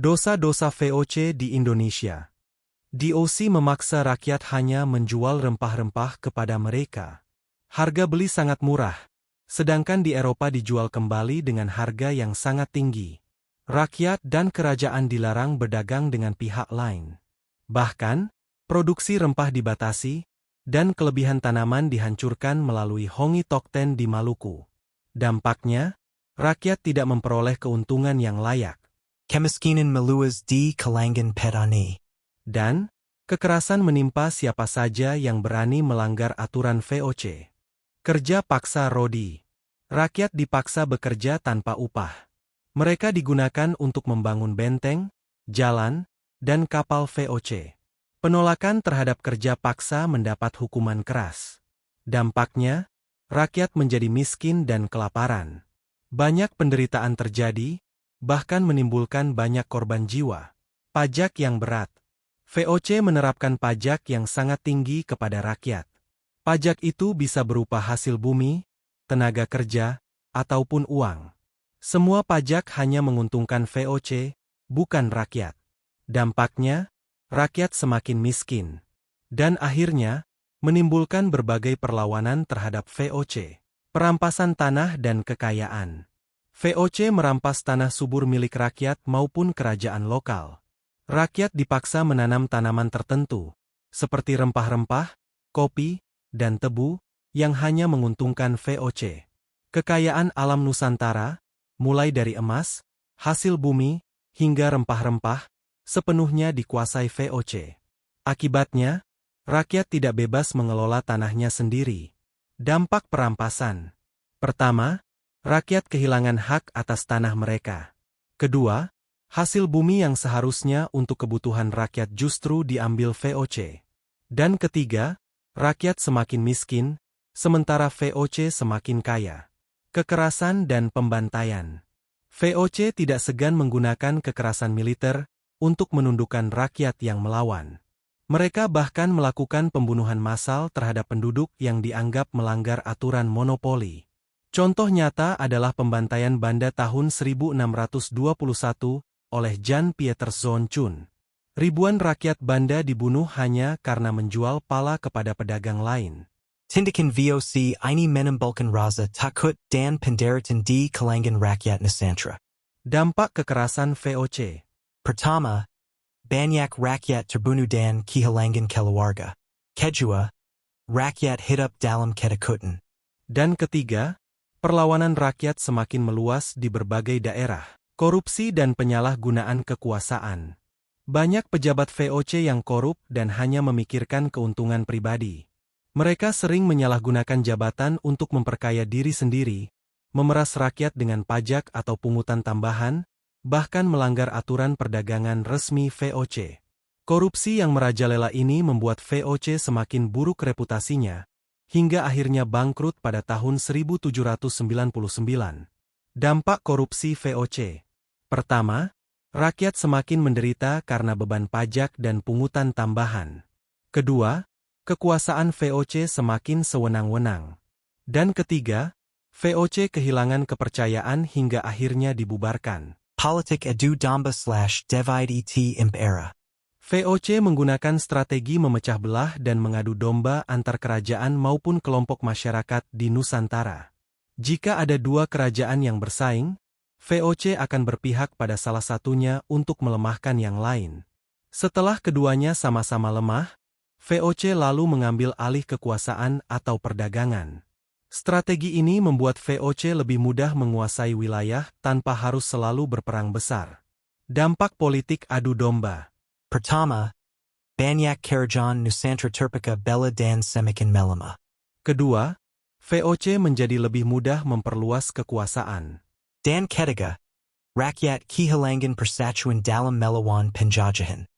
Dosa-dosa VOC di Indonesia. DOC memaksa rakyat hanya menjual rempah-rempah kepada mereka. Harga beli sangat murah, sedangkan di Eropa dijual kembali dengan harga yang sangat tinggi. Rakyat dan kerajaan dilarang berdagang dengan pihak lain. Bahkan, produksi rempah dibatasi, dan kelebihan tanaman dihancurkan melalui Hongi Tokten di Maluku. Dampaknya, rakyat tidak memperoleh keuntungan yang layak. Kemiskinan meluas di kalangan petani. Dan, kekerasan menimpa siapa saja yang berani melanggar aturan VOC. Kerja paksa Rodi. Rakyat dipaksa bekerja tanpa upah. Mereka digunakan untuk membangun benteng, jalan, dan kapal VOC. Penolakan terhadap kerja paksa mendapat hukuman keras. Dampaknya, rakyat menjadi miskin dan kelaparan. Banyak penderitaan terjadi, bahkan menimbulkan banyak korban jiwa. Pajak yang berat. VOC menerapkan pajak yang sangat tinggi kepada rakyat. Pajak itu bisa berupa hasil bumi, tenaga kerja, ataupun uang. Semua pajak hanya menguntungkan VOC, bukan rakyat. Dampaknya, rakyat semakin miskin. Dan akhirnya, menimbulkan berbagai perlawanan terhadap VOC. Perampasan tanah dan kekayaan. VOC merampas tanah subur milik rakyat maupun kerajaan lokal. Rakyat dipaksa menanam tanaman tertentu, seperti rempah-rempah, kopi, dan tebu, yang hanya menguntungkan VOC. Kekayaan alam Nusantara, mulai dari emas, hasil bumi, hingga rempah-rempah, sepenuhnya dikuasai VOC. Akibatnya, rakyat tidak bebas mengelola tanahnya sendiri. Dampak perampasan. Pertama, rakyat kehilangan hak atas tanah mereka. Kedua, hasil bumi yang seharusnya untuk kebutuhan rakyat justru diambil VOC. Dan ketiga, rakyat semakin miskin, sementara VOC semakin kaya. Kekerasan dan pembantaian. VOC tidak segan menggunakan kekerasan militer untuk menundukkan rakyat yang melawan. Mereka bahkan melakukan pembunuhan massal terhadap penduduk yang dianggap melanggar aturan monopoli. Contoh nyata adalah pembantaian Banda tahun 1621 oleh Jan Pieter Zoon. Ribuan rakyat Banda dibunuh hanya karena menjual pala kepada pedagang lain. Tindakan VOC ini menimbulkan rasa takut dan penderitaan di kalangan rakyat Nusantara. Dampak kekerasan VOC. Pertama, banyak rakyat terbunuh dan kehilangan keluarga. Kedua, rakyat hidup dalam ketakutan. Dan ketiga, perlawanan rakyat semakin meluas di berbagai daerah. Korupsi dan penyalahgunaan kekuasaan. Banyak pejabat VOC yang korup dan hanya memikirkan keuntungan pribadi. Mereka sering menyalahgunakan jabatan untuk memperkaya diri sendiri, memeras rakyat dengan pajak atau pungutan tambahan, bahkan melanggar aturan perdagangan resmi VOC. Korupsi yang merajalela ini membuat VOC semakin buruk reputasinya, hingga akhirnya bangkrut pada tahun 1799. Dampak korupsi VOC. Pertama, rakyat semakin menderita karena beban pajak dan pungutan tambahan. Kedua, kekuasaan VOC semakin sewenang-wenang. Dan ketiga, VOC kehilangan kepercayaan hingga akhirnya dibubarkan. Politik adu domba/divide et impera. VOC menggunakan strategi memecah belah dan mengadu domba antar kerajaan maupun kelompok masyarakat di Nusantara. Jika ada dua kerajaan yang bersaing, VOC akan berpihak pada salah satunya untuk melemahkan yang lain. Setelah keduanya sama-sama lemah, VOC lalu mengambil alih kekuasaan atau perdagangan. Strategi ini membuat VOC lebih mudah menguasai wilayah tanpa harus selalu berperang besar. Dampak politik adu domba. Pertama, banyak kerajaan Nusantara terpecah belah dan semakin melemah. Kedua, VOC menjadi lebih mudah memperluas kekuasaan. Dan ketiga, rakyat kehilangan persatuan dalam melawan penjajahan.